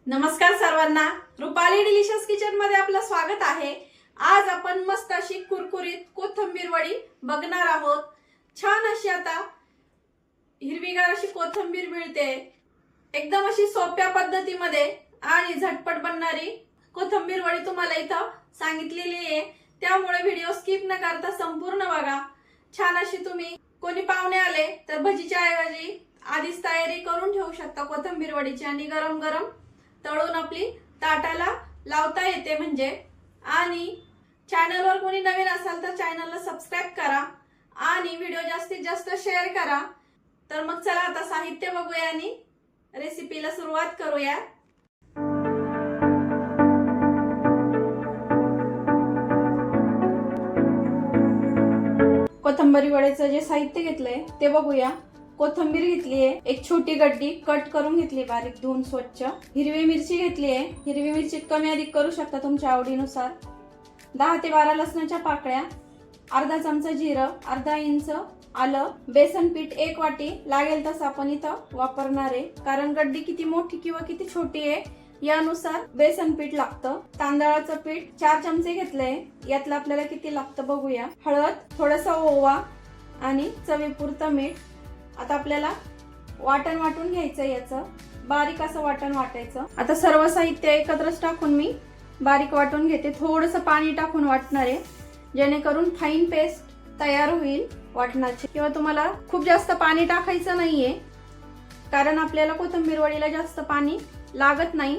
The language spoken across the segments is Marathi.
नमस्कार सर्वांना, रुपाली डिलिशियस किचन मध्ये आपलं स्वागत आहे। आज आपण मस्त अशी कुरकुरीत कोथिंबीर वडी बघणार आहोत। छान अशी आता हिरवीगार अशी कोथिंबीर मिळते, एकदम अशी सोप्या पद्धतीमध्ये आणि झटपट बनणारी कोथिंबीर वडी तुम्हाला इथं सांगितलेली आहे। त्यामुळे व्हिडिओ स्किप न करता संपूर्ण बघा। छान अशी तुम्ही कोणी पाहुणे आले तर भजीच्या ऐवजी आधीच तयारी करून ठेवू शकता कोथिंबीर वडीची आणि गरम गरम तळून आपली ताटाला लावता येते म्हणजे। आणि चॅनलवर कोणी नवीन असाल तर चॅनलला सबस्क्राइब करा आणि व्हिडिओ जास्तीत जास्त शेअर करा। तर मग चला आता साहित्य बघूया आणि रेसिपीला सुरुवात करूया। कोथिंबीर वड्याचं जे साहित्य घेतलंय ते बघूया। कोथिंबीर घेतली आहे, एक छोटी गड्डी कट करून घेतली, बारीक धुवून स्वच्छ। हिरवी मिरची घेतली आहे, हिरवी मिरची कमी अधिक करू शकता तुमच्या आवडीनुसार। 10 ते 12 लसणाच्या पाकळ्या, अर्धा चमचा जिरं, अर्धा इंच आलं, बेसन पीठ 1 वाटी लागेल तसं आपण इथं वापरणार आहे, कारण गड्डी किती मोठी किंवा किती छोटी आहे यानुसार बेसन पीठ लागतं। तांदळाचं पीठ 4 चमचे घेतलंय, यातलं आपल्याला किती लागतं बघूया। हळद, थोडासा ओवा आणि चवीपुरतं मीठ। आता आपल्याला वाटण वाटून घ्यायचं, याचं बारीक असं वाटण वाटायचं। आता सर्व साहित्य एकत्रच टाकून मी बारीक वाटून घेते। थोडंसं पाणी टाकून वाटणार आहे, जेणेकरून फाईन पेस्ट तयार होईल वाटणाची। किंवा तुम्हाला खूप जास्त पाणी टाकायचं नाहीये, कारण आपल्याला कोथिंबीर वडीला जास्त पाणी लागत नाही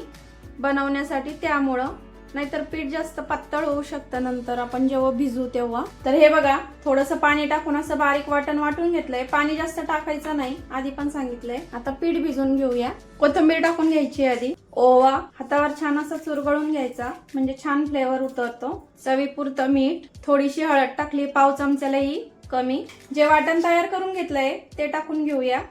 बनवण्यासाठी, त्यामुळं नाहीतर पीठ जास्त पातळ होऊ शकतं नंतर आपण जेव्हा भिजू तेव्हा। तर हे बघा, थोडंसं पाणी टाकून असं बारीक वाटण वाटून घेतलंय। पाणी जास्त टाकायचं नाही, आधी पण सांगितलंय। आता पीठ भिजून घेऊया। कोथिंबीर टाकून घ्यायची आधी, ओवा हातावर छान असा चुरगळून घ्यायचा म्हणजे छान फ्लेवर उतरतो। चवीपुरतं मीठ, थोडीशी हळद टाकली, पाव चमच्यालाही कमी। जे वाटण तयार करून घेतलंय ते टाकून घेऊया।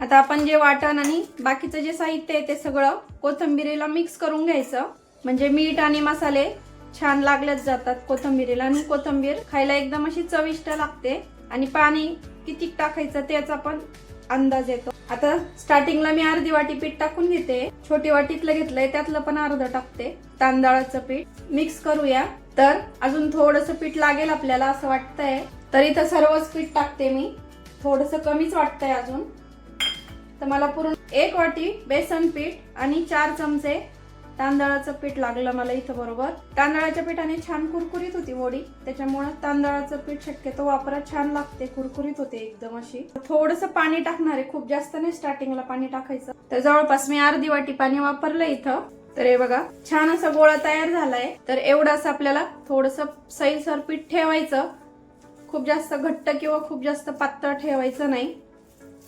आता आपण जे वाटण आणि बाकीचं जे साहित्य आहे ते सगळं कोथिंबीरीला मिक्स करून घ्यायचं, म्हणजे मीठ आणि मसाले छान लागलेच जातात कोथिंबीरीला आणि कोथिंबीर खायला एकदम अशी चविष्ट लागते। आणि पाणी किती टाकायचं त्याचा पण अंदाज येतो। आता स्टार्टिंगला मी अर्धी वाटी पीठ टाकून घेते, छोटी वाटीतलं घेतलंय त्यातलं पण अर्ध टाकते। तांदळाचं पीठ मिक्स करूया। तर अजून थोडंसं पीठ लागेल आपल्याला असं वाटतंय, तर इथं सर्वच पीठ टाकते मी, थोडंसं कमीच वाटतंय अजून। तर मला पूर्ण 1 वाटी बेसन पीठ आणि 4 चमचे तांदळाचं पीठ लागलं मला इथं बरोबर। तांदळाच्या पिठाने छान कुरकुरीत होती वडी, त्याच्यामुळे तांदळाचं पीठ शक्यतो वापरा, छान लागते, कुरकुरीत होते एकदम अशी। थोडंसं पाणी टाकणार आहे, खूप जास्त नाही स्टार्टिंगला पाणी टाकायचं। तर जवळपास मी अर्धी वाटी पाणी वापरलं इथं। तर हे बघा, छान असा गोळा तयार झालाय। तर एवढंच आपल्याला थोडंसं सैलसर पीठ ठेवायचं, खूप जास्त घट्ट किंवा खूप जास्त पातळ ठेवायचं नाही।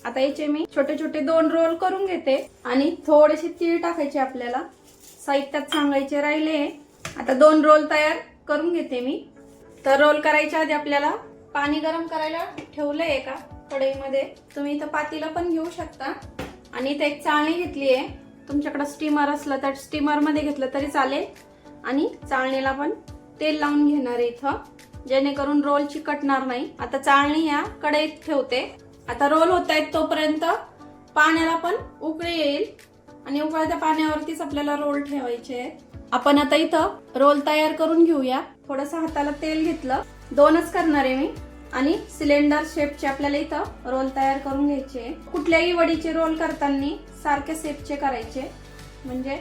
आता याचे मी छोटे छोटे 2 रोल करून घेते आणि थोडेसे तीळ टाकायचे आपल्याला साहित्यात सांगायचे राहिले। आता 2 रोल तयार करून घेते मी। तर रोल करायच्या आधी आपल्याला पाणी गरम करायला ठेवलंय एका कढईमध्ये, तुम्ही इथं पातेलं पण घेऊ शकता। आणि इथे एक चाळणी घेतली आहे, तुमच्याकडे स्टीमर असलं तर स्टीमर मध्ये घेतलं तरी चालेल। आणि चाळणीला पण तेल लावून घेणार आहे इथं, जेणेकरून रोल चिकटणार नाही। आता चाळणी या कढईत ठेवते। आता रोल होत आहेत तोपर्यंत पाण्याला पण उकळी येईल आणि उकळत्या पाण्यावरतीच आपल्याला रोल ठेवायचे। आपण आता इथं रोल तयार करून घेऊया। थोडंसं हाताला तेल घेतलं, 2च करणार आहे मी, आणि सिलेंडर शेपचे आपल्याला इथं रोल तयार करून घ्यायचे। कुठल्याही वडीचे रोल करताना सारखे शेपचे करायचे, म्हणजे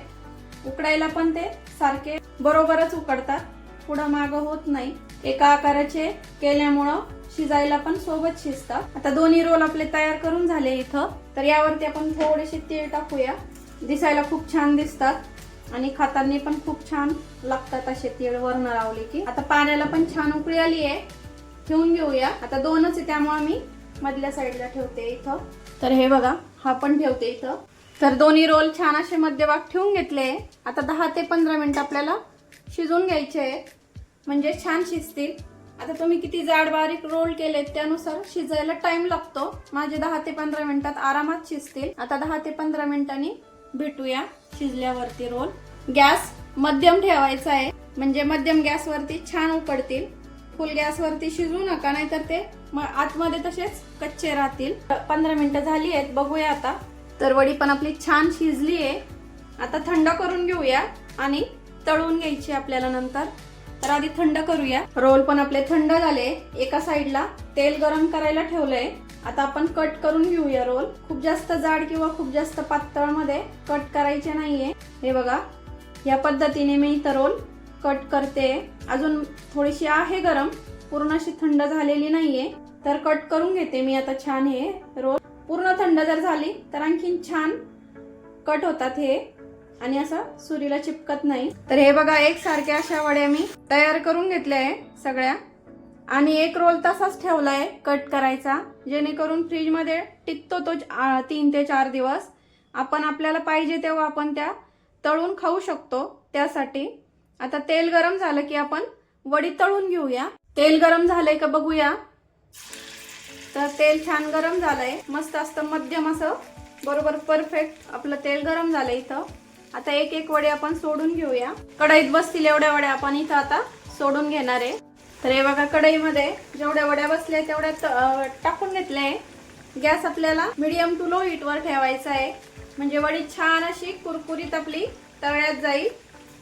उकडायला पण ते सारखे बरोबरच उकडतात, पुढं मागं होत नाही। एका आकाराचे केल्यामुळं शिजायला पण सोबत शिजतात। आता दोन्ही रोल आपले तयार करून झाले इथं। तर यावरती आपण थोडेसे तीळ टाकूया, दिसायला खूप छान दिसतात आणि खाताना पण खूप छान लागतात असे तीळ वरनं लावले की। आता पाण्याला पण छान उकळी आली आहे, ठेवून घेऊया। आता 2च आहे त्यामुळे मी मधल्या साईडला ठेवते इथं। तर हे बघा, हा पण ठेवते इथं। तर दोन्ही रोल छान असे मध्यभाग ठेवून घेतले। आता 10 ते 15 मिनिट आपल्याला शिजून घ्यायचे आहेत, म्हणजे छान शिजतील। आता तुम्ही किती जाड बारीक रोल केलेत त्यानुसार शिजायला टाइम लागतो। माझे 10 ते 15 मिनिटात आरामात शिजतील। आता 10 ते 15 मिनिटांनी भेटूया शिजल्यावरती रोल। गॅस मध्यम ठेवायचा आहे, म्हणजे मध्यम गॅसवरती छान उकडतील। फुल गॅसवरती शिजू नका, नाहीतर ते आतमध्ये तसेच कच्चे राहतील। 15 मिनिटं झाली आहेत, बघूया आता। तर वडी पण आपली छान शिजली आहे आता थंड करून घेऊया आणि तळून घ्यायची आपल्याला नंतर. तर आधी थंड करूया. रोल पण आपले थंड झाले. एका साईडला तेल गरम करायला ठेवलंय. आता आपण कट करून घेऊया रोल. खूप जास्त जाड किंवा खूप जास्त पातळ मध्ये कट करायचे नाहीये. हे बघा, या पद्धतीने मी इथं रोल कट करते. अजून थोडीशी आहे गरम, पूर्ण अशी थंड झालेली नाहीये. तर कट करून घेते मी आता छान हे रोल. पूर्ण थंड जर झाली तर आणखीन छान कट होतात हे आणि असं सुरीला चिपकत नाही. तर हे बघा, एकसारख्या अशा वड्या मी तयार करून घेतल्या आहे सगळ्या. आणि एक रोल तसाच ठेवलाय कट करायचा, जेणेकरून फ्रीज मध्ये टिकतो तो 3 ते 4 दिवस. आपण आपल्याला पाहिजे तेव्हा आपण त्या तळून खाऊ शकतो. त्यासाठी आता तेल गरम झालं की आपण वडी तळून घेऊया. तेल गरम झालंय का बघूया. तर तेल छान गरम झालंय, मस्त असतं मध्यम असं बरोबर परफेक्ट आपलं तेल गरम झालंय इथं. आता एक एक वडे आपण सोडून घेऊया. कढईत बसतील एवढ्या वड्या आपण इथं आता सोडून घेणार आहे. तर हे बघा, कढईमध्ये जेवढ्या वड्या बसल्या तेवढ्या टाकून घेतल्या. गॅस आपल्याला मीडियम टू लो हीट वर ठेवायचा आहे, म्हणजे वडी छान अशी कुरकुरीत आपली तळ्यात जाईल,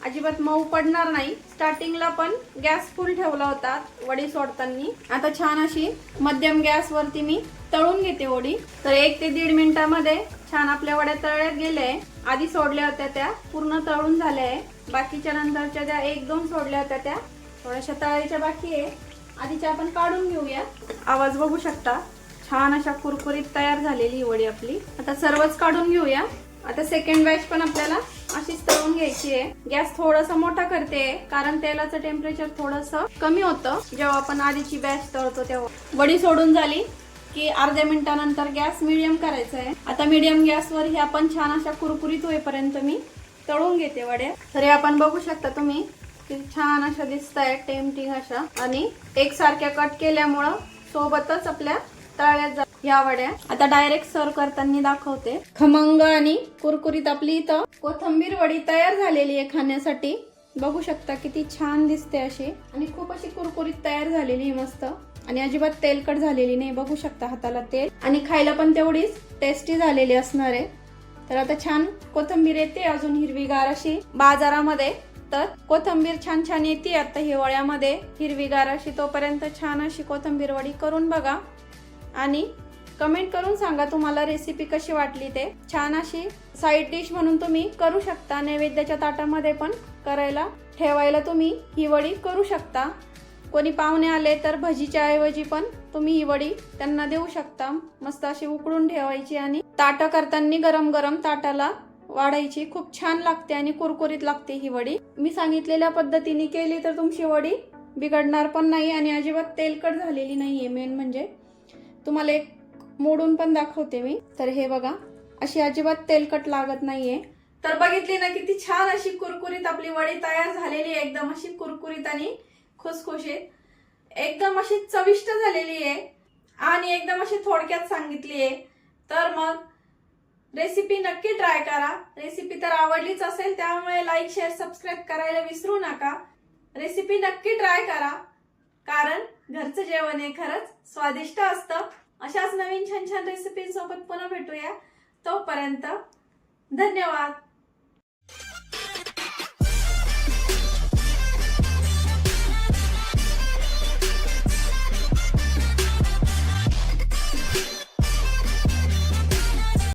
अजिबात मऊ पडणार नाही. स्टार्टिंगला पण गॅस फुल ठेवला होता वडी सोडताना. आता छान अशी मध्यम गॅस वरती मी तळून घेते वडी. तर 1 ते 1.5 मिनिटामध्ये छान आपल्या वड्या तळ्यात गेले. आधी सोडल्या होत्या त्या पूर्ण तळून झाल्या आहे. बाकीच्या नंतरच्या ज्या 1-2 सोडल्या होत्या त्या थोड्याशा तळायच्या बाकी आहे. आधीच्या आपण काढून घेऊया. आवाज बघू शकता, छान अशा कुरकुरीत तयार झालेली वडी आपली. आता सर्वच काढून घेऊया. आता सेकंड बॅच पण आपल्याला अशीच तळून घ्यायची आहे. गॅस थोडासा मोठा करते कारण तेलाचं टेम्परेचर थोडंसं कमी होतं जेव्हा आपण आधीची बॅच तळतो तेव्हा. वडी सोडून झाली की अर्ध्या मिनिटानंतर गॅस मीडियम करायचा आहे. आता मीडियम गॅसवर ही आपण छान अशा कुरकुरीत होईपर्यंत मी तळून घेते वड्या. तर हे आपण बघू शकता तुम्ही, छान अशा दिसत आहेत टेम्पटिंग अशा, आणि एकसारख्या कट केल्यामुळं सोबतच आपल्या तळ्यात या वड्या. आता डायरेक्ट सर्व करताना दाखवते. खमंग आणि कुरकुरीत आपली इथं कोथिंबीर वडी तयार झालेली आहे खाण्यासाठी. बघू शकता किती छान दिसते अशी, आणि खूप अशी कुरकुरीत तयार झालेली आहे मस्त, आणि अजिबात तेलकट झालेली नाही. बघू शकता हाताला तेल, आणि खायला पण तेवढीच टेस्टी झालेली असणार आहे. तर आता छान कोथिंबीर येते अजून हिरवीगार अशी बाजारामध्ये. तर कोथिंबीर छान छान येते आता हिवाळ्यामध्ये हिरवीगार अशी. तोपर्यंत छान अशी कोथिंबीर वडी करून बघा आणि कमेंट करून सांगा तुम्हाला रेसिपी कशी वाटली ते. छान अशी साईड डिश म्हणून तुम्ही करू शकता. नैवेद्याच्या ताटामध्ये पण करायला ठेवायला तुम्ही ही वडी करू शकता. कोणी पाहुणे आले तर भजीच्या ऐवजी पण तुम्ही ही वडी त्यांना देऊ शकता. मस्त अशी उकळून ठेवायची आणि ताटं करताना गरम गरम ताटाला वाढायची. खूप छान लागते आणि कुरकुरीत लागते ही वडी. मी सांगितलेल्या पद्धतीने केली तर तुमची वडी बिघडणार पण नाही आणि अजिबात तेलकट झालेली नाहीये. मेन म्हणजे तुम्हाला एक मोडून पण दाखवते मी. तर हे बघा, अशी अजिबात तेलकट लागत नाहीये. तर बघितली ना किती छान अशी कुरकुरीत आपली वडी तयार झालेली आहे. एकदम अशी कुरकुरीत आणि खुसखुशीत, एकदम अशी चविष्ट झालेली आहे आणि एकदम अशी थोडक्यात सांगितली आहे. तर मग रेसिपी नक्की ट्राय करा. रेसिपी तर आवडलीच असेल, त्यामुळे लाईक, शेअर, सबस्क्राईब करायला विसरू नका. रेसिपी नक्की ट्राय करा, कारण घरचं जेवण हे खरंच स्वादिष्ट असतं. अशाच नवीन छान छान रेसिपी सोबत पुन्हा भेटूया. तोपर्यंत धन्यवाद.